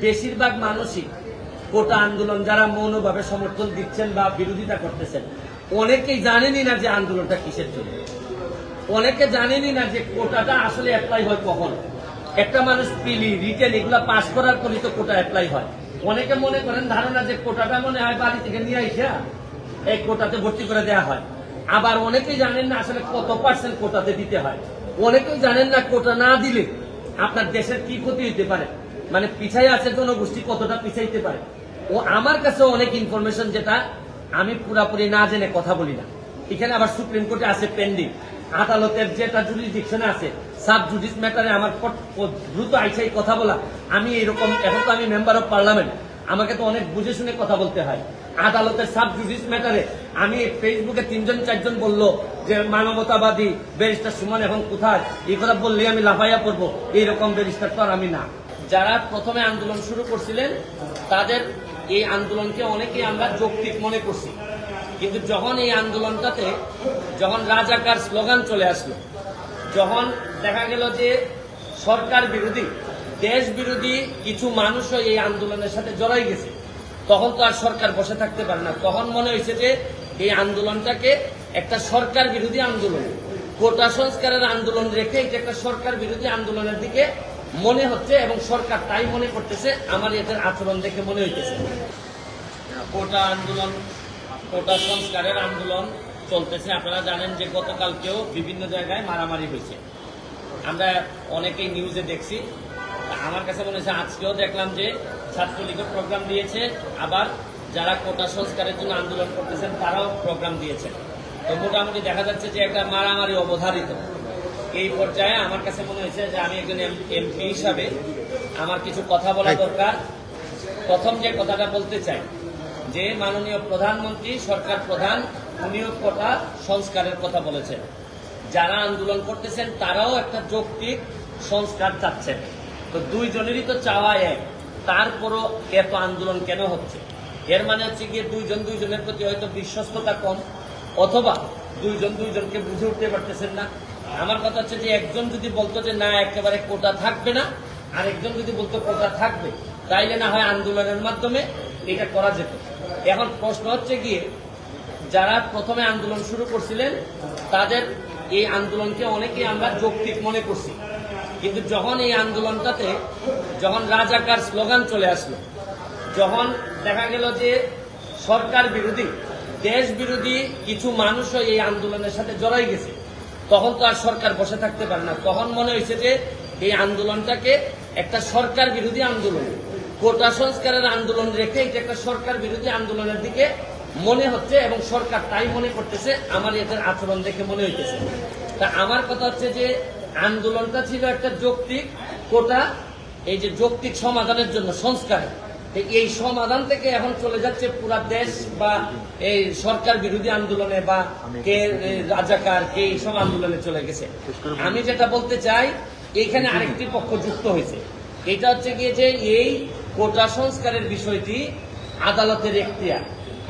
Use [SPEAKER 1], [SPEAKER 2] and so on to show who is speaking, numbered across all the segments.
[SPEAKER 1] বেশিরভাগ মানুষই কোটা আন্দোলন যারা মৌনভাবে সমর্থন দিচ্ছেন বা বিরোধিতা করতেছেন অনেকেই জানেনই না যে আন্দোলনটা কিসের জন্য। অনেকে জানেনই না যে কোটাটা আসলে অ্যাপ্লাই হয় কখন। একটা মানুষ পিলি রিটেন এগুলা পাস করার পরই তো কোটা অ্যাপ্লাই হয়। অনেকে মনে করেন ধারণা যে কোটাটা মনে হয় বাড়ি থেকে নিয়ে আইসা এই কোটাতে ভর্তি করে দেওয়া হয়। আবার অনেকেই জানেন না আসলে কত পার্সেন্ট কোটাতে দিতে হয়। অনেকেই জানেন না কোটা না দিলে আপনার দেশের কি ক্ষতি হইতে পারে, মানে পিছাই আছে জনগোষ্ঠী কতটা পিছাইতে পারে। ও আমার কাছে অনেক ইনফরমেশন যেটা আমি পুরাপুরি না জেনে কথা বলি না। এখানে আবার সুপ্রিম কোর্টে আছে পেন্ডিং, আদালতের যেটা জুরিসডিকশনে আছে সাব জুডিস ম্যাটারে আমার দ্রুত আইসাই কথা বলা। আমি এরকম এখন তো আমি মেম্বার অফ পার্লামেন্ট, আমাকে তো অনেক বুঝে শুনে কথা বলতে হয়। আদালতের সাব জুডিস ম্যাটারে আমি ফেসবুকে 3-4জন বললো যে মানবতাবাদী ব্যারিস্টার সুমন এখন কোথায়, এই কথা বললে আমি লাফাইয়া পড়বো, এইরকম ব্যারিস্টার তো আর আমি না। যারা প্রথমে আন্দোলন শুরু করছিলেন তাদের এই আন্দোলনকে অনেকেই আমরা যৌক্তিক মনে করছি, কিন্তু যখন এই আন্দোলনটাতে যখন রাজাকার স্লোগান চলে আসলো, যখন দেখা গেল যে সরকার বিরোধী দেশ বিরোধী কিছু মানুষও এই আন্দোলনের সাথে জড়াই গেছে, তখন তো আর সরকার বসে থাকতে পারে না। তখন মনে হয়েছে যে এই আন্দোলনটাকে একটা সরকার বিরোধী আন্দোলন, কোটা সংস্কারের আন্দোলন রেখে এটা একটা সরকার বিরোধী আন্দোলনের দিকে মনে হচ্ছে এবং সরকার তাই মনে করতেছে। আমার এদের আচরণ দেখে মনে হইতেছে কোটা আন্দোলন, কোটা সংস্কারের আন্দোলন চলতেছে। আপনারা জানেন যে গতকালকেও বিভিন্ন জায়গায় মারামারি হয়েছে, আমরা অনেকেই নিউজে দেখছি। আমার কাছে মনে হচ্ছে আজকেও দেখলাম যে ছাত্রলীগের প্রোগ্রাম দিয়েছে, আবার যারা কোটা সংস্কারের জন্য আন্দোলন করতেছেন তারাও প্রোগ্রাম দিয়েছে। তো মোটামুটি দেখা যাচ্ছে যে একটা মারামারি অবধারিত। এই পর্যায়ে আমার কাছে মনে হয়েছে যে আমি একজন এমপি হিসাবে আমার কিছু কথা বলা দরকার। প্রথম যে কথাটা বলতে চাই যে মাননীয় প্রধানমন্ত্রী সরকার প্রধান উনিও কোটা সংস্কারের কথা বলেছেন। যারা আন্দোলন করতেছেন তারাও একটা যৌক্তিক সংস্কার চাচ্ছেন। তো দুইজনেরই তো চাওয়া এক, তারপরও এত আন্দোলন কেন হচ্ছে? এর মানে হচ্ছে গিয়ে দুইজনের প্রতি হয়তো বিশ্বস্ততা কম, অথবা দুইজনকে বুঝে উঠতে পারতেছেন না। আমার কথা হচ্ছে যে একজন যদি বলতো যে না একেবারে কোটা থাকবে না, আর একজন যদি বলতো কোটা থাকবে, তাইলে না হয় আন্দোলনের মাধ্যমে এটা করা যেত। এখন প্রশ্ন হচ্ছে গিয়ে যারা প্রথমে আন্দোলন শুরু করছিলেন তাদের এই আন্দোলনকে অনেকেই আমরা যৌক্তিক মনে করছি, কিন্তু যখন এই আন্দোলনটাতে যখন রাজাকার স্লোগান চলে আসলো, যখন দেখা গেল যে সরকার বিরোধী দেশ বিরোধী কিছু মানুষও এই আন্দোলনের সাথে জড়াই গেছে, তখন তো আর সরকার বসে থাকতে পারে না। তখন মনে হয়েছে যে এই আন্দোলনটাকে একটা সরকার বিরোধী আন্দোলন, কোটা সংস্কারের আন্দোলন রেখে এটা একটা সরকার বিরোধী আন্দোলনের দিকে মনে হচ্ছে এবং সরকার তাই মনে করতেছে। আমার এদের আচরণ দেখে মনে হইতেছে। তা আমার কথা হচ্ছে যে আন্দোলনটা ছিল একটা যৌক্তিক কোটা, এই যে যৌক্তিক সমাধানের জন্য সংস্কার, এই সমাধান থেকে এখন চলে যাচ্ছে পুরা দেশ বা এই সরকার বিরোধী আন্দোলনে, বা কে রাজাকার কে এইসব আন্দোলনে চলে গেছে। আমি যেটা বলতে চাই এইখানে আরেকটি পক্ষ যুক্ত হয়েছে, এটা হচ্ছে গিয়ে যে এই কোটা সংস্কারের বিষয়টি আদালতের এখতিয়ার।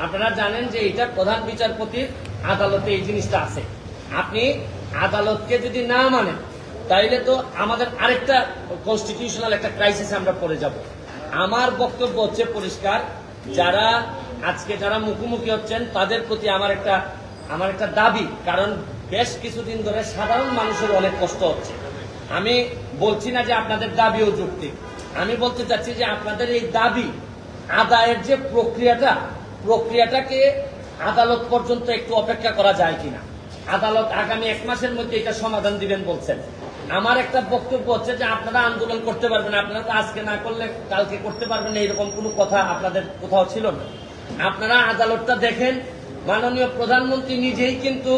[SPEAKER 1] আপনারা জানেন যে এটা প্রধান বিচারপতির আদালতে এই জিনিসটা আছে। আপনি আদালতকে যদি না মানেন তাইলে তো আমাদের আরেকটা কনস্টিটিউশনাল একটা ক্রাইসিসে আমরা পড়ে যাব। আমার বক্তব্য হচ্ছে পরিষ্কার, যারা আজকে যারা মুখোমুখি হচ্ছেন তাদের প্রতি আমার একটা দাবি, কারণ বেশ কিছুদিন ধরে সাধারণ মানুষের অনেক কষ্ট হচ্ছে। আমি বলছি না যে আপনাদের দাবিও যৌক্তিক, আমি বলতে চাচ্ছি যে আপনাদের এই দাবি আদায়ের যে প্রক্রিয়াটাকে আদালত পর্যন্ত একটু অপেক্ষা করা যায় কিনা। আদালত আগামী 1 মাসের মধ্যে এটা সমাধান দিবেন বলছেন। আমার একটা বক্তব্য হচ্ছে যে আপনারা আন্দোলন করতে পারবেন, আপনারা তো আজকে না করলে কালকে করতে পারবেন, এইরকম কোনো কথা আপনাদের কোথাও ছিল না। আপনারা আদালতটা দেখেন, মাননীয় প্রধানমন্ত্রী নিজেই কিন্তু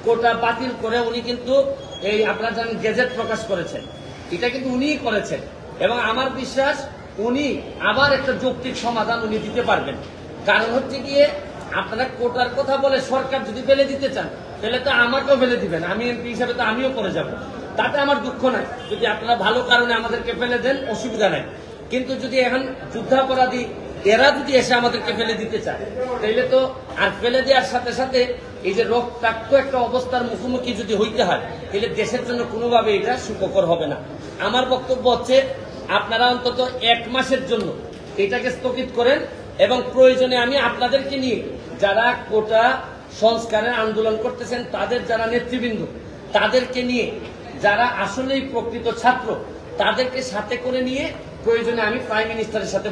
[SPEAKER 1] কোটা বাতিল করে উনি কিন্তু এই আপনারা জানেন গেজেট প্রকাশ করেছেন, এটা কিন্তু উনিই করেছেন এবং আমার বিশ্বাস উনি আবার একটা যৌক্তিক সমাধান উনি দিতে পারবেন। কারণ হচ্ছে গিয়ে আপনারা কোটার কথা বলে সরকার যদি ফেলে দিতে চান তাহলে তো আমাকেও ফেলে দিবেন, আমি এমপি হিসাবে তো আমিও করে যাব, তাতে আমার দুঃখ নাই। যদি আপনারা ভালো কারণে আমাদেরকে ফেলে দেন অসুবিধা নাই, কিন্তু যদি এখন যুদ্ধাপরাধী এরা যদি এসে আমাদেরকে ফেলে দিতে চায় তাহলে তো আর ফেলে দেওয়ার সাথে সাথে এই যে রক্তাক্ত একটা অবস্থার মুখোমুখি যদি হইতে হয় তাহলে দেশের জন্য কোনোভাবে এটা সুখকর হবে না। আমার বক্তব্য হচ্ছে আপনারা অন্তত 1 মাসের জন্য এটাকে স্থগিত করেন এবং প্রয়োজনে আমি আপনাদেরকে নিয়ে যারা কোটা সংস্কারের আন্দোলন করতেছেন তাদের যারা নেতৃবৃন্দ তাদেরকে নিয়ে যারা আসলেই প্রকৃত ছাত্র তাদেরকে সাথে করে নিয়ে প্রয়োজনে আমি প্রাইম মিনিস্টারের সাথে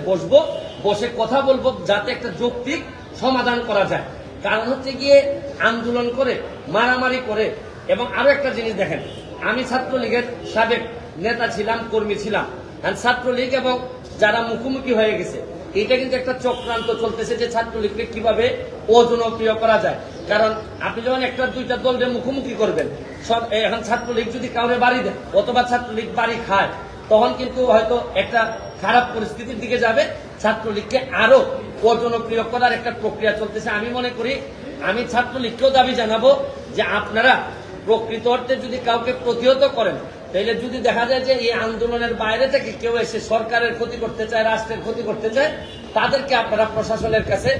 [SPEAKER 1] বসে কথা বলবো যাতে একটা যৌক্তিক সমাধান করা যায়। কারণ হচ্ছে গিয়ে আন্দোলন করে মারামারি করে এবং আরো একটা জিনিস দেখেন, আমি ছাত্রলীগের সাবেক নেতা ছিলাম, কর্মী ছিলাম। ছাত্রলীগ এবং যারা মুখোমুখি হয়ে গেছে এটা কিন্তু একটা চক্রান্ত চলতেছে যে ছাত্রলীগকে কিভাবে অজনপ্রিয় করা যায়। কারণ আপনি যখন একটা দুইটা দলের মুখোমুখি করবেন, এখন ছাত্রলীগ যদি কাউরে বাড়ি দেয় অথবা ছাত্রলীগ বাড়ি খায় তখন কিন্তু হয়তো একটা খারাপ পরিস্থিতির দিকে যাবে। ছাত্রলীগকে আরো অজনপ্রিয় করার একটা প্রক্রিয়া চলতেছে। আমি মনে করি আমি ছাত্রলীগকেও দাবি জানাবো যে আপনারা প্রকৃত অর্থে যদি কাউকে প্রতিহত করেন তাহলে যদি দেখা যায় যে এই আন্দোলনের বাইরে থেকে কেউ এসে সরকারের ক্ষতি করতে চায়, রাষ্ট্রের ক্ষতি করতে চায়, তাদেরকে আপনারা প্রশাসনের কাছে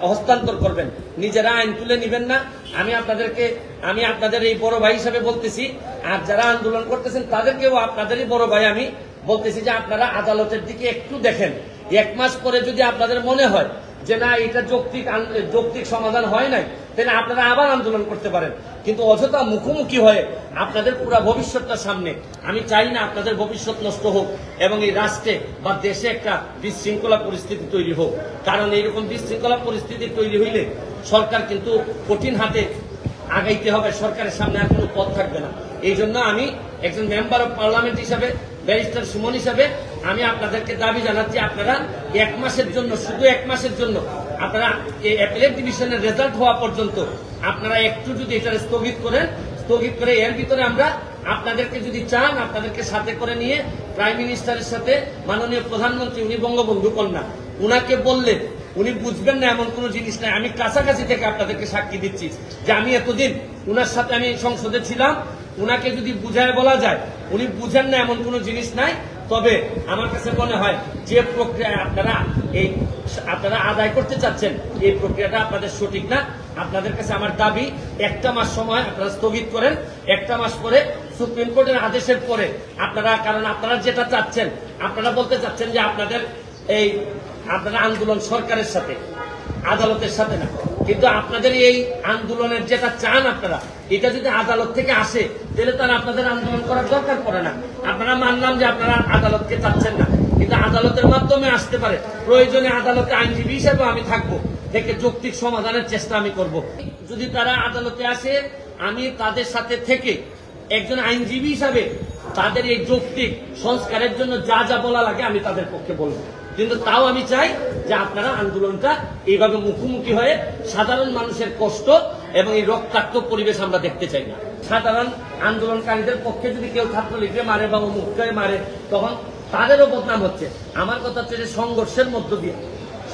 [SPEAKER 1] হস্তান্তর করবেন, নিজেরা আইন তুলে নিবেন না। আমি আপনাদের এই বড় ভাই হিসাবে বলতেছি, আর যারা আন্দোলন করতেছেন তাদেরকেও আপনাদেরই বড় ভাই আমি বলতেছি যে আপনারা আদালতের দিকে একটু দেখেন। 1 মাস পরে যদি আপনাদের মনে হয় যে না এটা যৌক্তিক সমাধান হয় নাই, তাহলে আপনারা আবার আন্দোলন করতে পারেন। কিন্তু অযথা মুখোমুখি হয়ে আপনাদের পুরো ভবিষ্যৎটা সামনে, আমি চাই না আপনাদের ভবিষ্যৎ নষ্ট হোক এবং এই রাষ্ট্রে বা দেশে একটা বিশৃঙ্খলা পরিস্থিতি তৈরি হোক। কারণ এইরকম বিশৃঙ্খলা পরিস্থিতি তৈরি হইলে সরকার কিন্তু কঠিন হাতে আগাইতে হবে, সরকারের সামনে আর কোনো পথ থাকবে না। এই জন্য আমি একজন মেম্বার অফ পার্লামেন্ট হিসাবে, ব্যারিস্টার সুমন হিসাবে আমি আপনাদেরকে দাবি জানাচ্ছি আপনারা 1 মাসের জন্য, শুধু 1 মাসের জন্য আপনারা এই অ্যাপিলেট ডিভিশনের রেজাল্ট হওয়া পর্যন্ত আপনারা একটু যদি এটা স্থগিত করে এর ভিতরে আমরা আপনাদেরকে যদি চান আপনাদেরকে সাথে করে নিয়ে প্রাইম মিনিস্টারের সাথে মাননীয় প্রধানমন্ত্রী, উনি বঙ্গবন্ধু কন্যা, উনাকে বললে উনি বুঝবেন না এমন কোনো জিনিস নাই। আমি কাছাকাছি থেকে আপনাদেরকে সাক্ষী দিচ্ছি যে আমি এতদিন উনার সাথে আমি সংসদে ছিলাম, উনাকে যদি বুঝায় বলা যায় উনি বুঝেন না এমন কোনো জিনিস নাই। তবে আমার কাছে মনে হয় যে প্রক্রিয়া আপনারা আদায় করতে চাচ্ছেন এই প্রক্রিয়াটা আপনাদের সঠিক না। আপনাদের কাছে আমার দাবি 1 মাস সময় আপনারা স্থগিত করেন। 1 মাস পরে সুপ্রিম কোর্টের আদেশের পরে আপনারা, কারণ আপনারা যেটা চাচ্ছেন, আপনারা বলতে চাচ্ছেন যে আপনারা আন্দোলন সরকারের সাথে, আদালতের সাথে না। কিন্তু আপনাদের এই আন্দোলনের যেটা চান আপনারা, এটা যদি আদালত থেকে আসে তাহলে তারা আপনাদের আন্দোলন করার দরকার পড়ে না। আপনারা মানলাম যে আপনারা আদালতকে চাচ্ছেন না, কিন্তু আদালতের মাধ্যমে আসতে পারে। প্রয়োজনে আদালতে আইনজীবী হিসেবে আমি থাকবো, থেকে যৌক্তিক সমাধানের চেষ্টা আমি করব। যদি তারা আদালতে আসে, আমি তাদের সাথে থেকে একজন আইনজীবী হিসাবে তাদের এই যৌক্তিক সংস্কারের জন্য যা যা বলা লাগে আমি তাদের পক্ষে বলবো। কিন্তু তাও আমি চাই যে আপনারা আন্দোলনটা এইভাবে মুখোমুখি হয়ে সাধারণ মানুষের কষ্ট এবং এই রক্তাক্ত পরিবেশ আমরা দেখতে চাই না। সাধারণ আন্দোলনকারীদের পক্ষে যদি কেউ ছাত্রলীগকে মারে বা মুখকে মারে তখন তাদেরও বদনাম হচ্ছে। আমার কথা হচ্ছে যে সংঘর্ষের মধ্য দিয়ে,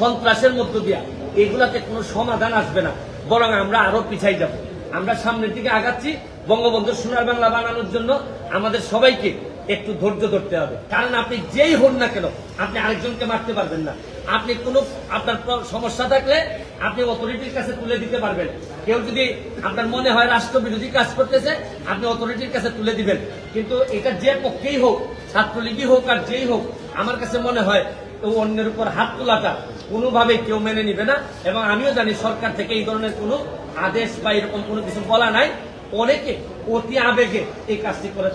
[SPEAKER 1] সন্ত্রাসের মধ্য দিয়ে এগুলাতে কোনো সমাধান আসবে না, বরং আমরা আরো পিছাই যাব। আমরা সামনের দিকে আগাচ্ছি। বঙ্গবন্ধুর সোনার বাংলা বানানোর জন্য আমাদের সবাইকে একটু ধৈর্য ধরতে হবে। কারণ আপনি যেই হন না কেন আপনি আরেকজনকে মারতে পারবেন না। আপনি আপনার সমস্যা থাকলে আপনি অথরিটির কাছে তুলে দিতে পারবেন। কেউ যদি আপনার মনে হয় রাষ্ট্রবিরোধী কাজ করতেছে, আপনি অথরিটির কাছে তুলে দিবেন। কিন্তু এটা যে পক্ষেই হোক, ছাত্রলীগই হোক আর যেই হোক, আমার কাছে মনে হয় অন্যের উপর হাত তোলাটা কোনোভাবেই কেউ মেনে নিবে না। এবং আমিও জানি সরকার থেকে এই ধরনের কোনো আদেশ বা এরকম কোনো কিছু বলা নাই। অনেকে অতি আবেগে এই কাজটি করে